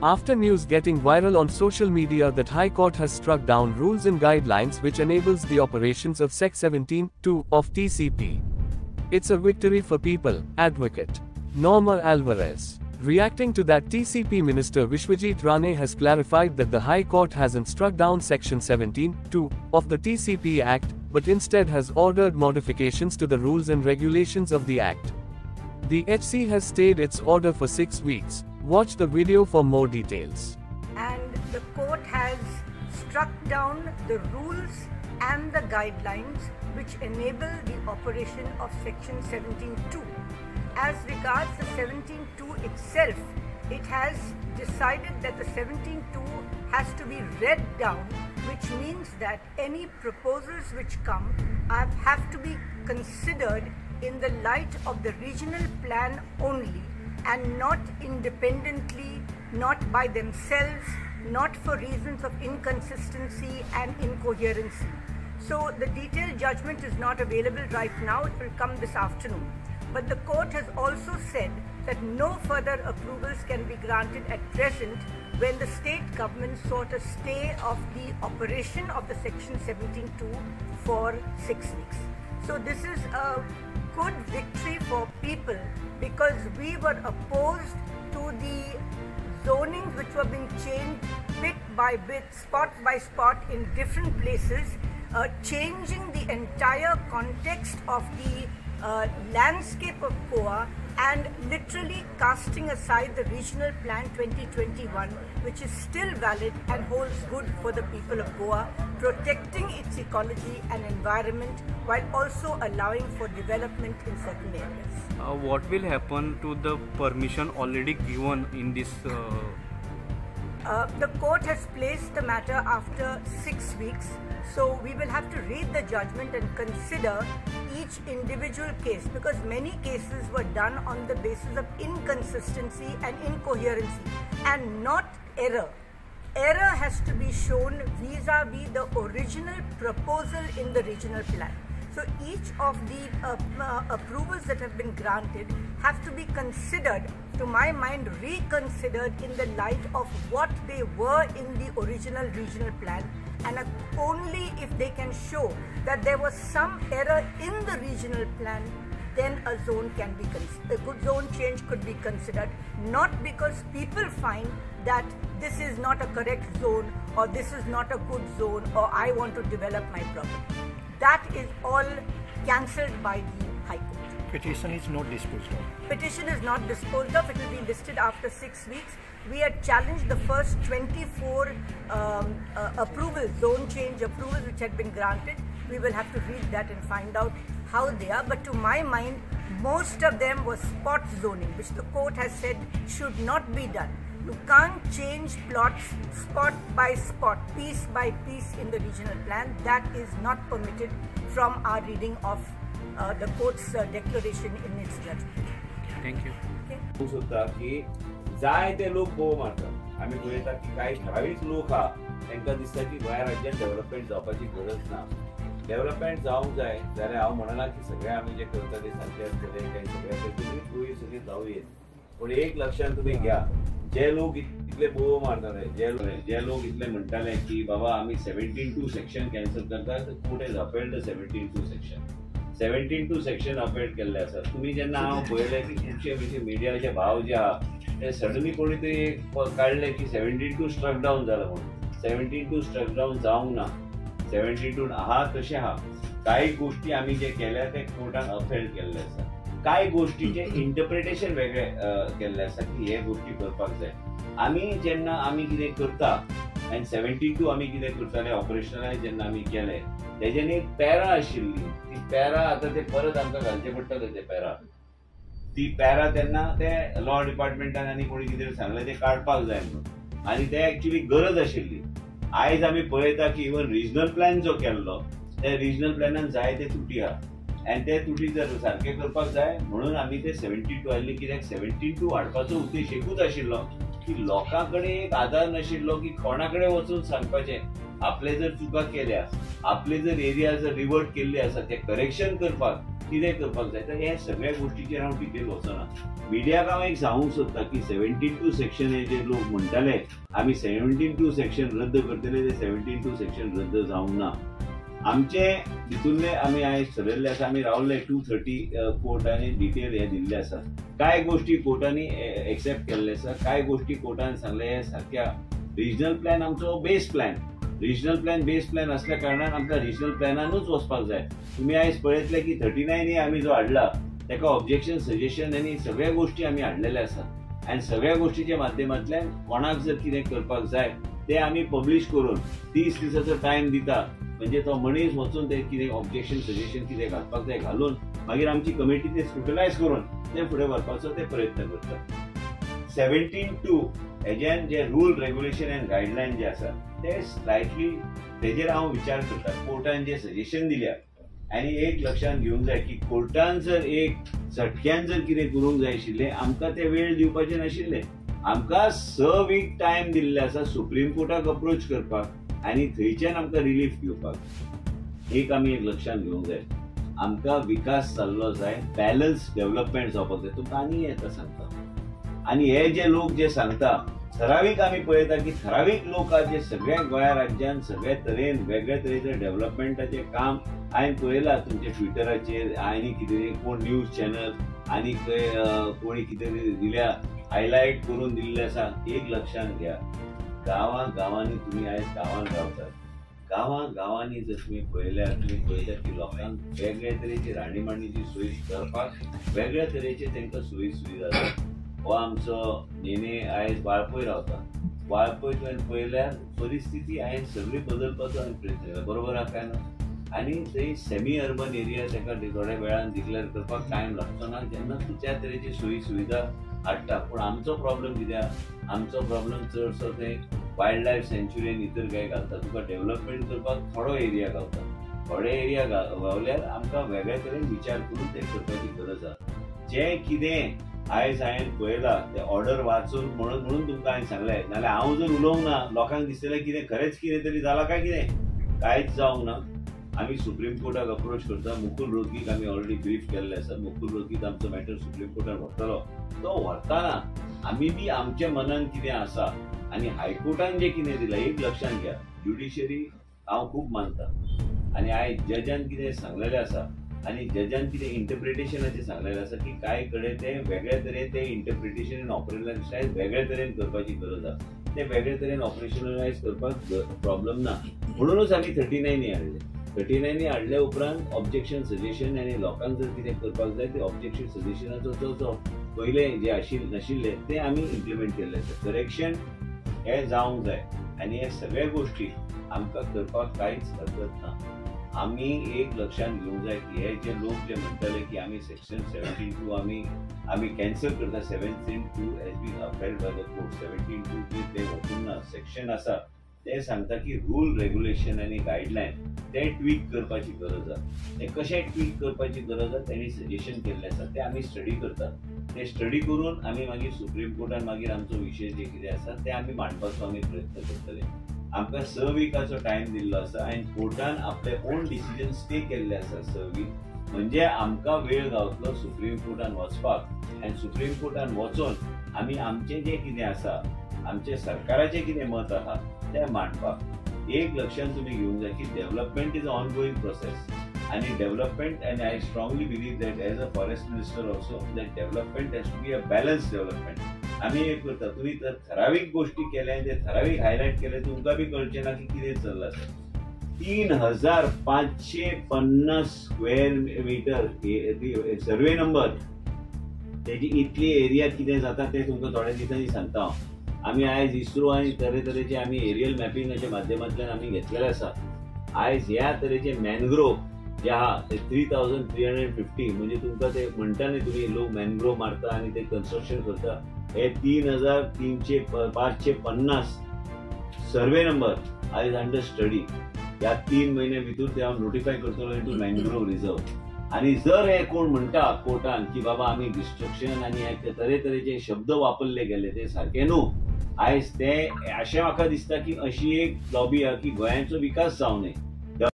After news getting viral on social media that High Court has struck down rules and guidelines which enables the operations of Sec 17(2) of TCP. It's a victory for people, Advocate Norma Alvarez. Reacting to that, TCP Minister Vishwajit Rane has clarified that the High Court hasn't struck down Section 17(2) of the TCP Act, but instead has ordered modifications to the rules and regulations of the Act. The HC has stayed its order for 6 weeks. Watch the video for more details. And the court has struck down the rules and the guidelines which enable the operation of Section 17(2). As regards the 17(2) itself, it has decided that the 17(2) has to be read down, which means that any proposals which come have to be considered in the light of the regional plan only and not independently, not by themselves, not for reasons of inconsistency and incoherency. So the detailed judgment is not available right now, it will come this afternoon. But the court has also said that no further approvals can be granted at present when the state government sought a stay of the operation of the Section 17(2) for 6 weeks. So this is a good victory for people because we were opposed to the zonings which were being changed bit by bit, spot by spot in different places, changing the entire context of the landscape of Goa and literally casting aside the Regional Plan 2021, which is still valid and holds good for the people of Goa, protecting its ecology and environment while also allowing for development in certain areas. What will happen to the permission already given in this? The court has placed the matter after 6 weeks, so we will have to read the judgment and consider each individual case because many cases were done on the basis of inconsistency and incoherency and not error. Error has to be shown vis-a-vis the original proposal in the regional plan. So each of the approvals that have been granted have to be considered, to my mind, reconsidered in the light of what they were in the original regional plan, and only if they can show that there was some error in the regional plan, then a zone can be a good zone change could be considered, not because people find that this is not a correct zone or this is not a good zone or I want to develop my property. That is all cancelled by the High Court. Petition is not disposed of. Petition is not disposed of. It will be listed after 6 weeks. We had challenged the first 24 approvals, zone change approvals which had been granted. We will have to read that and find out how they are. But to my mind, most of them was spot zoning, which the court has said should not be done. You can't change plots spot by spot, piece by piece in the regional plan. That is not permitted from our reading of the court's declaration in its judgment. Thank you. Okay. जायते लोक भोव मारतात. आम्ही पळयता की काही ठराविक लोक हा तांकां दिसता की गोंया राज्यांत डेव्हलपमेंट जावपाची गरज ना. डेव्हलपमेंट जावंक जाय जाल्यार हांव म्हणना की सगळे आमी जे करता ते सारके आसतले काय सगळे सगळे जावयेत. पण एक लक्षांत तुमी घ्या, जे लोक इतले बोव मारताले, जे लोक इतले म्हणटाले की बाबा आमी 17(2) सेक्शन कॅन्सल करतात, court hedge upheld the 17(2) section. 17(2) section upheld केल्ले आसा. तुमी जेन्ना हांव पळयलें की खुबशे मिडियाचे भाव जे आहा ते सडनली कोणी तरी काढले की 17(2) स्ट्रक डावन जाला म्हणून. 17(2) स्ट्रक डावन जावंक ना. 17(2) आहा तशें आहा. कांय गोष्टी आमी जे केल्या ते कोर्टान अपहेल्ड केल्ले आसा. कांय गोष्टीचे इंटरप्रिटेशन वेगळे केल्ले आसा की हे गोष्टी करपाक जाय. आमी जेन्ना आमी कितें करता आनी 17(2) आमी कितें करताले ऑपरेशनलायज जेन्ना आमी केले तेजेन एक पॅरा आशिल्ली. ती पॅरा आतां ते परत आमकां घालचे पडटले. ते पॅरा ती पॅरा तेन्ना ते लॉ डिपार्टमेंटान आनी कोणी कितें सांगलें ते काडपाक जाय म्हणून आनी ते एक्चुली गरज आशिल्ली. आयज आमी पळयता की इवन रिजनल प्लॅन जो केल्लो त्या रिजनल प्लॅनान जायते तुटी आहा आनी ते तुटी जर सारके करपाक जाय म्हणून आमी ते 17(2) हाडली. कित्याक 17(2) हाडपाचो उद्देश एकूच आशिल्लो की लोकां कडेन एक आधार नाशिल्लो की कोणा कडेन वचून सांगपाचें आपले जर चुका केल्या, आपले जर एरिया जर रिवर्ट केल्ले आसा ते करेक्शन करपाक कितें करपाक जाय तर हे सगळ्या गोष्टीचेर हांव डिटेल वचना. मिडियाक हांव एक सांगूंक सोदता की 72 सेक्शन हे जे लोक म्हणटाले आमी 72 सेक्शन रद्द करतले, ते 72 सेक्शन रद्द जावंक ना. आमचे भितूरले आमी आयज ठरयल्ले आसा, आमी रावल्ले 230 कोर्टांनी डिटेल हे दिल्ले आसा. कांय गोष्टी कोर्टांनी एक्सेप्ट केल्ले आसा, कांय गोष्टी कोर्टान सांगले हे सारक्या. रिजनल प्लॅन आमचो base plan, regional plan base plan असल्या कारणान आमकां रिजनल प्लॅनानूच वचपाक जाय. तुमी आयज पळयतले की 39 आमी जो हाडला तेका ऑब्जेक्शन सजेशन आनी सगळ्या गोष्टी आमी हाडलेले आसा. आनी सगळ्या गोष्टीच्या माध्यमांतल्यान कोणाक जर कितें करपाक जाय ते आमी पब्लीश करून 30 दिसाचो टायम दिता. म्हणजे तो मनीस वचून ते कितें ऑब्जेक्शन सजेशन कितें घालपाक जाय घालून मागीर आमची कमिटी ते स्क्रुटनायज करून ते फुडें व्हरपाचो ते प्रयत्न करता. 17(2) हेज्यान जे रूल रेग्युलेशन एंड गायडलायन जे आसा ते स्लायटली तेजेर हांव विचार करता. कोर्टान जे सजेशन दिल्या आनी एक लक्षात घेवंक जाय की कोर्टान जर एक झटक्यान जर कितें करूंक जाय आशिल्लें आमकां ते वेळ दिवपाचें नाशिल्लें. आमकां 6 वीक टायम दिल्ले आसा सुप्रीम कोर्टाक अप्रोच करपाक आनी थंयच्यान आमकां रिलीफ घेवपाक. एक आमी एक लक्षात घेवंक जाय, आमकां विकास चाललो जाय, बॅलन्स डेव्हलपमेंट जावपाक जाय. तुमकां आनी येता सांगता. आनी हे जे लोक जे सांगता ठरावीक आमी पळयता की ठरावीक लोक जे सगळ्या गोंया राज्यान सगळ्या तरेन वेगळ्या तरेचें डेव्हलपमेंटाचें काम हांवें पळयलां तुमच्या ट्विटराचेर आनी कितें कोण न्यूज चॅनल आनी कोणी कितें दिल्या हायलायट करून दिल्लें आसा. एक लक्षात घ्या, गांवांनी तुमी आयज गांवांत रावतात, गांवांनी जर तुमी पळयल्यार तुमी पळयता की लोकांक वेगळ्या तरेची राहणीमाणीची सोय करपाक वेगळ्या तरेचे तांकां सोयी सुविधा जातात. हो आमचो नेने आयज वाळपय रावता. वाळपय तुवें पळयल्यार परिस्थिती आयज सगळी बदलपाचो आमी प्रयत्न केला, बरोबर आहा काय ना. आनी थंय सेमी अर्बन एरिया ताका थोड्या वेळान डिक्लेअर करपाक टायम लागचो ना जेन्ना त्या तरेची सोयी सुविधा हाडटा. पूण आमचो प्रॉब्लेम कित्याक, आमचो प्रॉब्लेम चडसो थंय वायल्ड लायफ सँच्युरीन इतर काय घालता. तुका डेव्हलपमेंट करपाक थोडो एरिया गावता. थोडे एरिया गावल्यार आमकां वेगळ्या तरेन विचार करून ते करपाची गरज आसा. जें कितें आयज हांवें पळयलां ते ऑर्डर वाचून म्हणून तुमकां हांवें सांगलें, नाल्यार हांव जर उलोवंक ना लोकांक दिसतलें कितें खरेंच कितें तरी जालां काय कितें. कांयच जावंक ना. आमी सुप्रीम कोर्टाक अप्रोच करता. मुकुल रोहतगीक आमी ऑलरेडी ब्रीफ केल्लें आसा. मुकुल रोहतगीक आमचो मॅटर सुप्रीम कोर्टान व्हरतलो. तो व्हरताना आमी बी आमच्या मनान कितें आसा आनी हायकोर्टान जें कितें दिलां एक लक्षात घ्या, ज्युडिशरी हांव खूब मानता आनी आयज जजान कितें सांगलेलें आसा आनी जजान कितें इंटरप्रिटेशनाचें सांगलेलें आसा की कांय कडेन ते वेगळ्या तरेन ते इंटरप्रिटेशन आनी ऑपरेशनलायज वेगळ्या तरेन करपाची गरज आसा. ते वेगळ्या तरेन ऑपरेशनलायज करपाक प्रॉब्लेम ना. म्हणूनच आमी 39 हाडले. 39 हाडल्या उपरांत ऑब्जेक्शन सजेशन आनी लोकांक जर कितें करपाक जाय ते ऑब्जेक्शन सजेशनाचो जो पयलें जे नाशिल्ले ते आमी इम्प्लिमेंट केल्ले आसा. करेक्शन हे जावंक जाय आनी हे सगळ्या गोष्टी आमकां करपाक कांयच हरकत ना. आमी एक लक्षात घेवंक जाय की हे जे लोक जे म्हणटाले की आमी सेक्शन 17(2) आमी कॅन्सल करता. 17(2) has been upheld by the court. 17(2) ते वचूंक ना. सेक्शन आसा ते सांगता की रूल रेग्युलेशन आनी गायडलायन ते ट्वीक करपाची गरज आसा. ते कशें ट्वीक करपाची गरज आसा तेणी सजेशन केल्लें आसा ते आमी स्टडी करता. ते स्टडी करून आमी मागीर सुप्रीम कोर्टान मागीर आमचो विशय जे कितें आसा ते आमी मांडपाचो आमी प्रयत्न करतले. आमकां 6 विकाचो टायम दिल्लो आसा आनी कोर्टान आपले ओन डिसिजन स्टे केल्ले आसा 6 वीक. म्हणजे आमकां वेळ गावतलो सुप्रीम कोर्टान वचपाक आनी सुप्रीम कोर्टान वचून आमी आमचें जें कितें आसा आमचे सरकाराचें कितें मत आहा तें मांडपाक. एक लक्षात तुमी घेवंक जाय की development is on going process आनी डेव्हलपमेंट आनी I strongly believe that as a forest minister also that development has to be a balance development. आमी एक करता तुमी तर ठरावीक गोष्टी केल्या ते ठरावीक हायलायट केले तुमकां बी कळचें ना की कितें चल्लां आसा. 3550 स्क्वेअर मिटर सर्वे नंबर तेजी इतली एरिया कितें जाता ते तुमकां थोड्या दिसांनी सांगता हांव. आमी आयज इस्रो आनी तरेतरेचे आमी एरियल मॅपिंगाच्या माध्यमांतल्यान आमी घेतलेले आसा. आयज ह्या तरेचे मॅनग्रोव जे आहा ते 3350 म्हणजे तुमकां ते म्हणटा न्ही तुमी लोक मॅनग्रोव मारता आनी ते कन्स्ट्रक्शन करता. हे 3550 सर्वे नंबर आयज अंडर स्टडी. ह्या 3 महिने भितर ते हांव नोटिफाय करतलो इनटू मॅनग्रोव रिझर्व. आनी जर हे कोण म्हणटा कोर्टान की बाबा आमी डिस्ट्रक्शन आनी हे तरेतरेचे शब्द वापरले गेले ते सारखे न्हू. आयज ते अशें म्हाका दिसता की अशी एक लॉबी आहा की गोंयांचो विकास जावं न्हय.